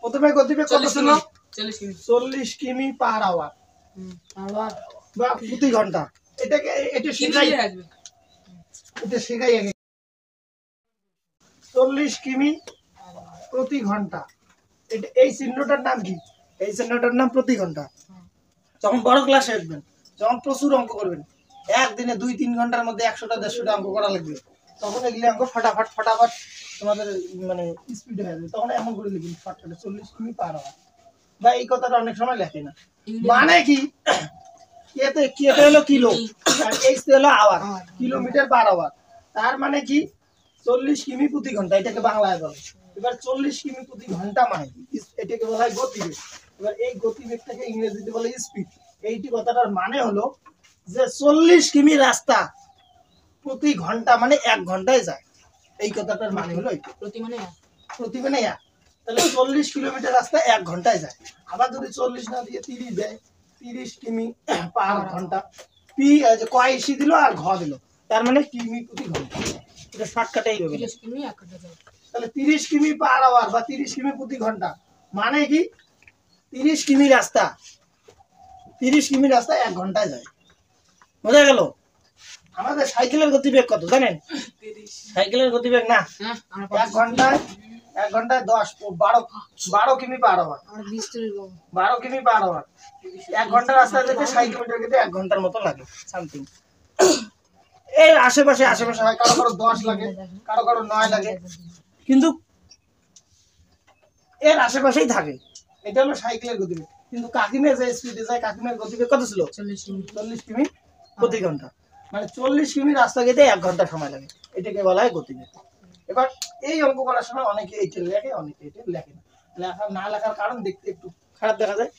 প্রথমে গতিবেগ কত ছিল? 40 কিমি পার আওয়ার বা প্রতি ঘন্টা। এটা শেখাই আগে। 40 কিমি প্রতি ঘন্টা। এই চিহ্নটার নাম কি? এই চিহ্নটার নাম প্রতি ঘন্টা। যখন বড় ক্লাসে আসবেন, যখন প্রচুর অঙ্ক করবেন, একদিনে 2-3 ঘন্টার মধ্যে 100টা 150টা অঙ্ক করা লাগবে, তখন এগুলি অঙ্ক ফটাফট তোমাদের মানে স্পিড হয়ে যাবে। তখন এমন করে লিখবেন শর্টকাটে 40 কিমি পার আওয়ার। বা এই কথাটা অনেক সময় লেখে না। মানে কি? কেতে হলো কিলো আর এইচ হলো আওয়ার, কিলোমিটার পার আওয়ার। তার মানে কি 40 কিমি প্রতি ঘন্টা, এটাকে বাংলায় বলে। এবার 40 কিমি প্রতি ঘন্টা মানে এটাকে বলা হয় গতিবেগ। এবার এই গতিবেগটাকে ইংরেজিতে বলে স্পিড। এইটি কথাটার মানে হলো যে 40 কিমি রাস্তা প্রতি ঘন্টা মানে 1 ঘন্টায় যায়। এই কথাটার মানে হলো এইটা। প্রতি মানে 1। তাহলে 40 কিলোমিটার রাস্তা 1 ঘন্টায় যায়। আবার যদি 40 না দিয়ে 30 দেয়, 30 কিমি পার ঘন্টা। পি যে কয় ইসি দিল আর ঘ দিল, তার মানে কিমি প্রতি ঘন্টা। এটা শর্টকাটেই হবে। 30 কিমি 1 ঘন্টা যায়। তাহলে 30 কিমি পার আওয়ার বা 30 কিমি প্রতি ঘন্টা মানে কি 30 কিমি রাস্তা 1 ঘন্টায় যায়। বোঝা গেল? আমাদের সাইকেলের গতিবেগ কত জানেন? 30। সাইকেলের গতিবেগ না, 1 ঘন্টায় 12 কিমি পার আওয়ার। 12 কিমি পার আওয়ার। 1 ঘন্টা রাস্তা যেতে 60 কিলোমিটার যেতে 1 ঘন্টার মতো লাগে সামথিং। এর আশেপাশে হয়, কারো 10 লাগে, কারো 9 লাগে, কিন্তু এর আশেপাশেই থাকে। এটা হলো সাইকেলের গতিবেগ। কিন্তু কাকিমের যে স্পিডে যায়, কাকিমের গতিবেগ কত ছিল? 40 কিমি প্রতি ঘন্টা। মানে 40 কিমি রাস্তা যেতে 1 ঘন্টা সময় লাগে। এটাকে বলা হয় গতিবেগ। এবার এই অঙ্ক করার সময় অনেকে এইটা লেখে, অনেকে এটা লেখে না। লেখার না লেখার কারণ দেখতে একটু খারাপ দেখা যায়।